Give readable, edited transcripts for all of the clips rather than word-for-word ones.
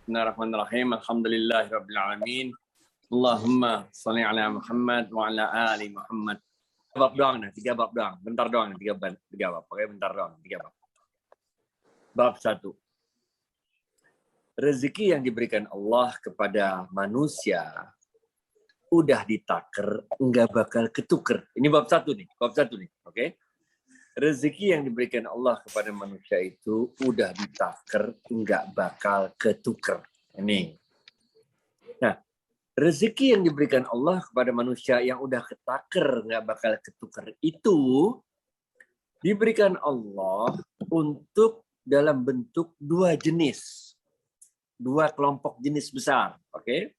Bismillahirrahmanirrahim. Alhamdulillahirabbil alamin. Allahumma shalli ala Muhammad wa ala ali Muhammad. Bab doang nih, 3 bab doang. Bentar doang, 3 bab. Pakai bentar doang, 3 bab. Bab 1. Rezeki yang diberikan Allah kepada manusia udah ditaker, enggak bakal ketuker. Ini bab 1 nih, oke? Rezeki yang diberikan Allah kepada manusia itu udah ditaker, enggak bakal ketuker. Ini. Nah, rezeki yang diberikan Allah kepada manusia yang udah ketaker, enggak bakal ketuker itu diberikan Allah untuk dalam bentuk 2 jenis. 2 kelompok jenis besar, oke?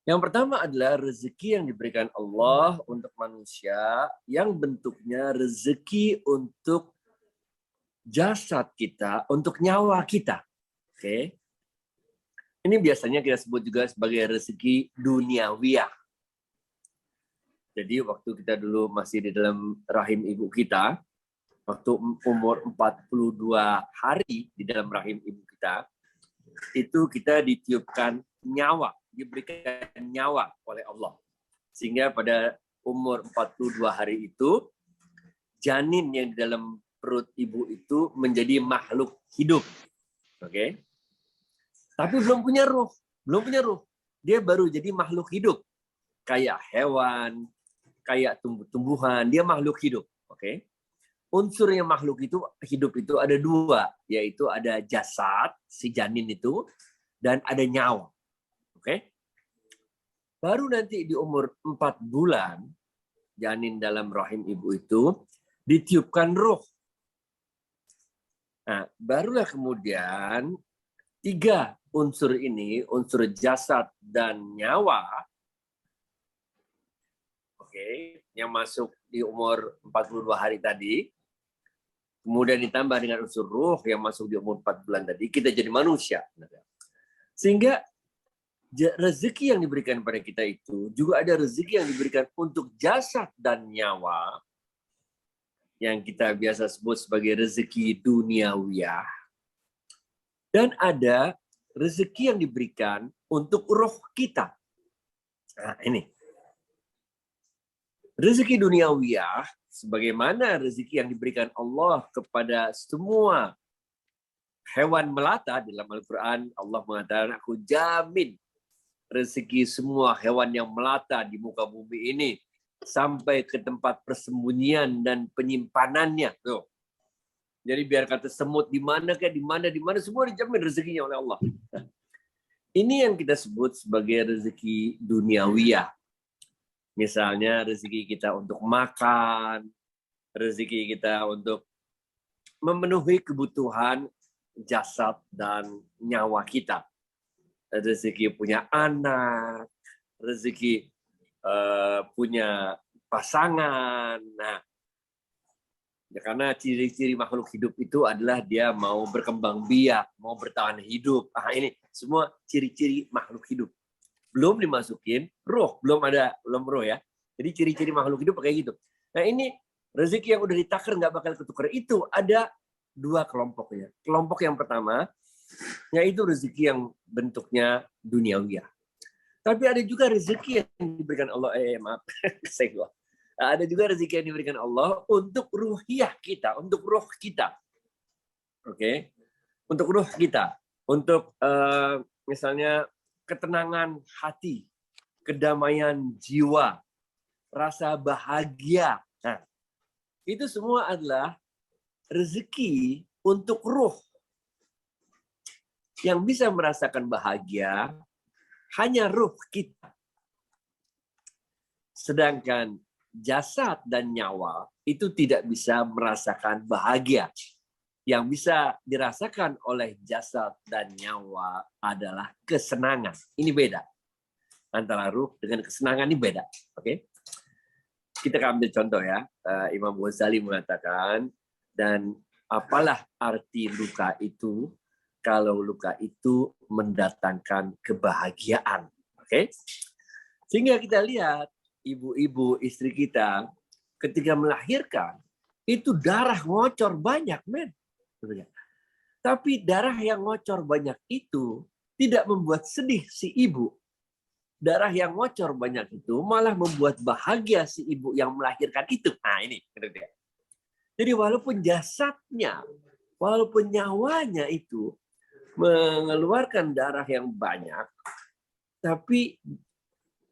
Yang pertama adalah rezeki yang diberikan Allah untuk manusia yang bentuknya rezeki untuk jasad kita, untuk nyawa kita. Oke. Ini biasanya kita sebut juga sebagai rezeki duniawiyah. Jadi waktu kita dulu masih di dalam rahim ibu kita, waktu umur 42 hari di dalam rahim ibu kita, itu kita ditiupkan nyawa, diberikan nyawa oleh Allah. Sehingga pada umur 42 hari itu, janin yang di dalam perut ibu itu menjadi makhluk hidup. Oke. Tapi belum punya ruh. Dia baru jadi makhluk hidup. Kayak hewan, kayak tumbuh-tumbuhan, dia makhluk hidup. Oke. Unsur yang makhluk itu hidup itu ada 2, yaitu ada jasad, si janin itu, dan ada nyawa. Oke. Baru nanti di umur 4 bulan, janin dalam rahim ibu itu ditiupkan ruh. Nah, barulah kemudian 3 unsur ini, unsur jasad dan nyawa, oke, yang masuk di umur 42 hari tadi, kemudian ditambah dengan unsur ruh yang masuk di umur 4 bulan tadi, kita jadi manusia. Sehingga rezeki yang diberikan pada kita itu juga ada rezeki yang diberikan untuk jasad dan nyawa yang kita biasa sebut sebagai rezeki duniawiyah, dan ada rezeki yang diberikan untuk roh kita. Nah, ini rezeki duniawiyah sebagaimana rezeki yang diberikan Allah kepada semua hewan melata. Dalam Al-Quran Allah mengatakan, aku jamin rezeki semua hewan yang melata di muka bumi ini sampai ke tempat persembunyian dan penyimpanannya. Tuh. Jadi biar kata semut di mana semua dijamin rezekinya oleh Allah. Nah, ini yang kita sebut sebagai rezeki duniawiyah. Misalnya rezeki kita untuk makan, rezeki kita untuk memenuhi kebutuhan jasad dan nyawa kita. Rezeki punya anak, rezeki punya pasangan. Nah, ya karena ciri-ciri makhluk hidup itu adalah dia mau berkembang biak, mau bertahan hidup. Ini semua ciri-ciri makhluk hidup. Belum dimasukin roh, belum roh ya. Jadi ciri-ciri makhluk hidup kayak gitu. Nah, ini rezeki yang udah ditaker nggak bakal ketukar. Itu ada 2 kelompoknya. Kelompok yang pertama, yaitu rezeki yang bentuknya duniawiyah. Tapi ada juga rezeki yang diberikan Allah. Ada juga rezeki yang diberikan Allah untuk ruhiyah kita, untuk roh kita. Oke, untuk roh kita, untuk misalnya ketenangan hati, kedamaian jiwa, rasa bahagia. Nah, itu semua adalah rezeki untuk ruh. Yang bisa merasakan bahagia hanya ruh kita. Sedangkan jasad dan nyawa itu tidak bisa merasakan bahagia. Yang bisa dirasakan oleh jasad dan nyawa adalah kesenangan. Ini beda. Antara ruh dengan kesenangan ini beda. Oke? Kita akan ambil contoh ya. Imam Ghazali mengatakan, dan apalah arti luka itu kalau luka itu mendatangkan kebahagiaan. Oke? Sehingga kita lihat ibu-ibu istri kita ketika melahirkan itu darah ngocor banyak, men. Tapi darah yang ngocor banyak itu tidak membuat sedih si ibu. Darah yang ngocor banyak itu malah membuat bahagia si ibu yang melahirkan itu. Nah ini. Jadi walaupun jasadnya, walaupun nyawanya itu mengeluarkan darah yang banyak, tapi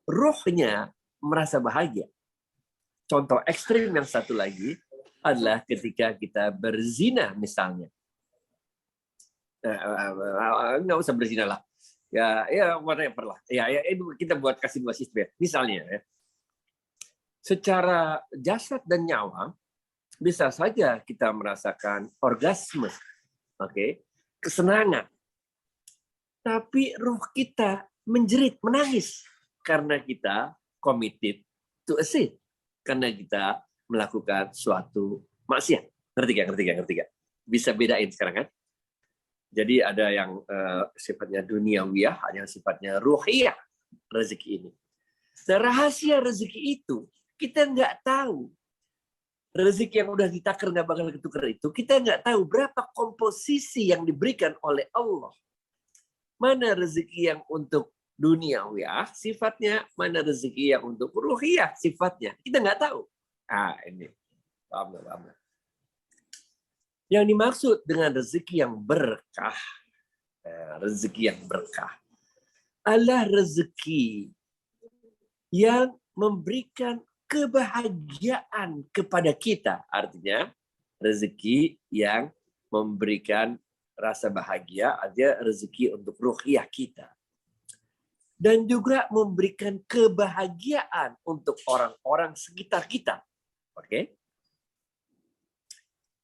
rohnya merasa bahagia. Contoh ekstrim yang satu lagi adalah ketika kita berzina misalnya. Nggak usah berzina lah. Ya whatever lah. Ya, kita buat kasih dua sistem. Misalnya, ya, secara jasad dan nyawa bisa saja kita merasakan orgasme, kesenangan. Tapi ruh kita menjerit, menangis karena kita committed to a sin, karena kita melakukan suatu maksiat. Ngerti gak? Bisa bedain sekarang kan? Jadi ada yang sifatnya duniawiyah, ada yang sifatnya ruhiyah rezeki ini. Nah, rahasia rezeki itu kita nggak tahu. Rezeki yang udah ditakar nggak bakal ketukar itu, kita nggak tahu berapa komposisi yang diberikan oleh Allah. Mana rezeki yang untuk duniawiyah sifatnya, mana rezeki yang untuk ruhiyah sifatnya. Kita nggak tahu. Ini. Paham. Yang dimaksud dengan rezeki yang berkah, adalah rezeki yang memberikan kebahagiaan kepada kita. Artinya, rezeki yang memberikan rasa bahagia, ada rezeki untuk ruhiyah kita. Dan juga memberikan kebahagiaan untuk orang-orang sekitar kita. Oke?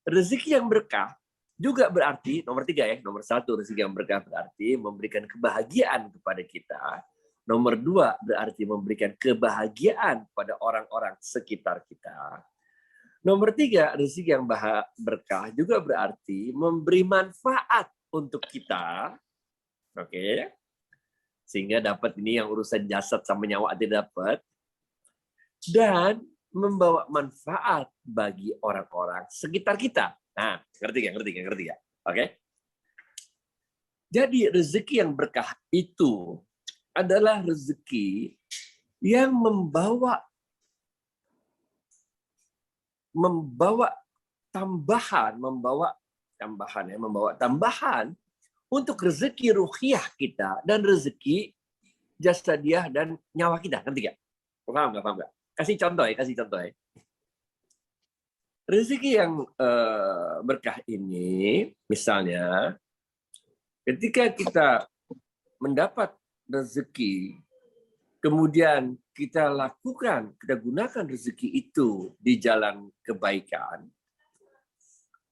Rezeki yang berkah juga berarti, nomor 3 ya, nomor 1 rezeki yang berkah berarti memberikan kebahagiaan kepada kita. Nomor 2 berarti memberikan kebahagiaan pada orang-orang sekitar kita. Nomor 3, rezeki yang berkah juga berarti memberi manfaat untuk kita. Oke. Sehingga dapat ini yang urusan jasad sama nyawa tidak dapat. Dan membawa manfaat bagi orang-orang sekitar kita. Nah, ngerti gak? Oke. Jadi rezeki yang berkah itu adalah rezeki yang membawa tambahan untuk rezeki ruhiyah kita dan rezeki jasadiah dan nyawa kita. Ngerti gak? Paham gak? Kasih contoh ya. Rezeki yang berkah ini, misalnya, ketika kita mendapat rezeki, kemudian kita gunakan rezeki itu di jalan kebaikan.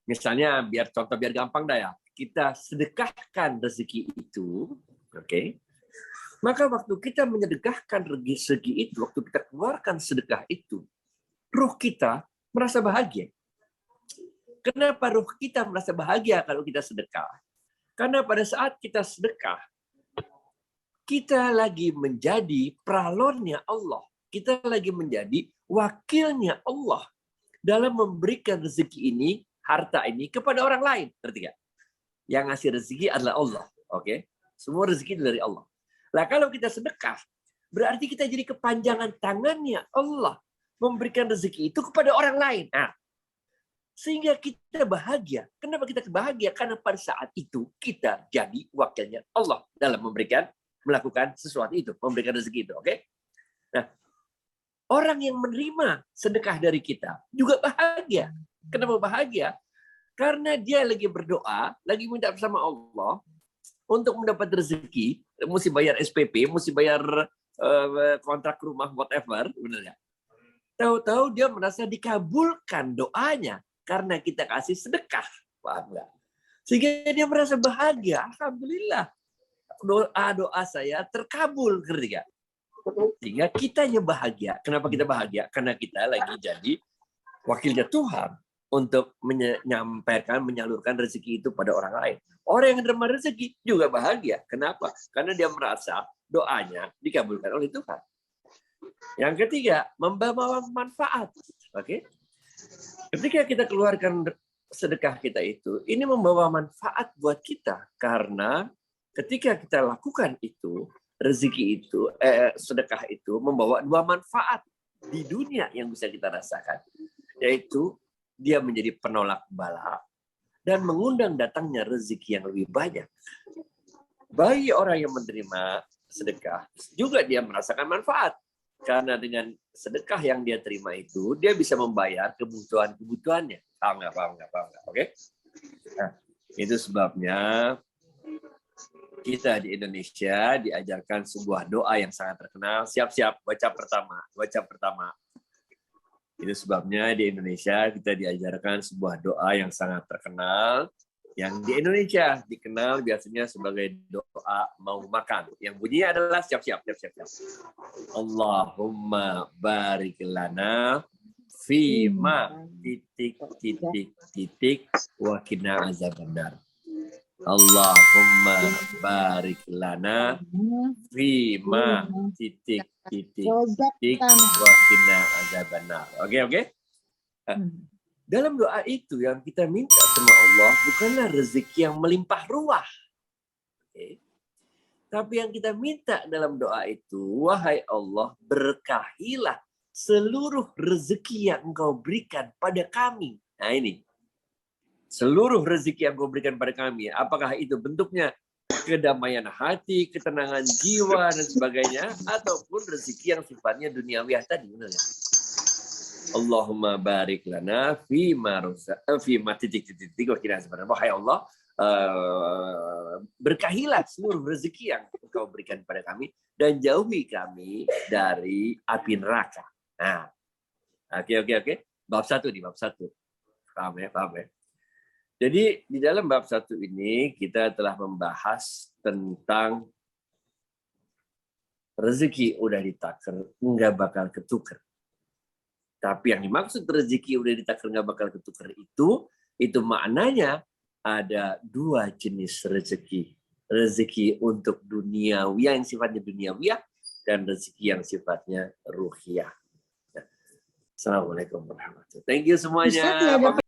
Misalnya, biar gampang dah ya, kita sedekahkan rezeki itu, oke? Maka waktu kita menyedekahkan rezeki itu, waktu kita keluarkan sedekah itu, ruh kita merasa bahagia. Kenapa ruh kita merasa bahagia kalau kita sedekah? Karena pada saat kita sedekah, kita lagi menjadi pralonnya Allah. Kita lagi menjadi wakilnya Allah dalam memberikan rezeki ini, harta ini kepada orang lain. Ngerti gak? Yang ngasih rezeki adalah Allah. Oke? Semua rezeki dari Allah. Nah, kalau kita sedekah, berarti kita jadi kepanjangan tangannya Allah memberikan rezeki itu kepada orang lain. Nah, sehingga kita bahagia. Kenapa kita bahagia? Karena pada saat itu kita jadi wakilnya Allah dalam melakukan sesuatu itu, memberikan rezeki itu. Oke? Nah, orang yang menerima sedekah dari kita juga bahagia. Kenapa bahagia? Karena dia lagi berdoa, lagi minta bersama Allah untuk mendapat rezeki, mesti bayar SPP, mesti bayar kontrak rumah, whatever, benar nggak? Tahu-tahu dia merasa dikabulkan doanya karena kita kasih sedekah, paham nggak? Sehingga dia merasa bahagia, alhamdulillah, doa saya terkabul, ngerti nggak? Sehingga kitanya bahagia. Kenapa kita bahagia? Karena kita lagi jadi wakilnya Tuhan untuk menyalurkan rezeki itu pada orang lain. Orang yang menerima rezeki juga bahagia. Kenapa? Karena dia merasa doanya dikabulkan oleh Tuhan. Yang ketiga, membawa manfaat. Oke? Ketika kita keluarkan sedekah kita itu ini membawa manfaat buat kita, karena ketika kita lakukan itu, rezeki itu, sedekah itu membawa dua manfaat di dunia yang bisa kita rasakan, yaitu dia menjadi penolak bala dan mengundang datangnya rezeki yang lebih banyak. Bagi orang yang menerima sedekah, juga dia merasakan manfaat. Karena dengan sedekah yang dia terima itu, dia bisa membayar kebutuhan-kebutuhannya. Paham nggak? Oke? Nah, itu sebabnya kita di Indonesia diajarkan sebuah doa yang sangat terkenal. Siap-siap, baca pertama. Itu sebabnya di Indonesia kita diajarkan sebuah doa yang sangat terkenal, yang di Indonesia dikenal biasanya sebagai doa mau makan. Yang bunyinya adalah siap-siap. Allahumma barik lana fima titik wa qina azabannar. Allahumma barik lana fima titik wa qina azabannar. Oke. Dalam doa itu yang kita minta sama Allah bukanlah rezeki yang melimpah ruah. Okay. Tapi yang kita minta dalam doa itu, wahai Allah, berkahilah seluruh rezeki yang Engkau berikan pada kami. Nah ini, seluruh rezeki yang Engkau berikan pada kami. Apakah itu bentuknya kedamaian hati, ketenangan jiwa, dan sebagainya, ataupun rezeki yang sifatnya duniawiah tadi. Benar ya? Allahumma barik lana fima titik wa qina azabannar. Wahai Allah, berkahilah seluruh rezeki yang Engkau berikan pada kami dan jauhi kami dari api neraka. Nah, oke. Bab 1 nih, bab 1. Paham ya? Jadi di dalam bab 1 ini kita telah membahas tentang rezeki udah ditakdir nggak bakal ketuker. Tapi yang dimaksud rezeki udah ditakdir nggak bakal ketukar itu maknanya ada dua jenis rezeki. Rezeki untuk duniawiah yang sifatnya duniawiah dan rezeki yang sifatnya ruhiyah. Assalamualaikum warahmatullahi wabarakatuh. Thank you semuanya.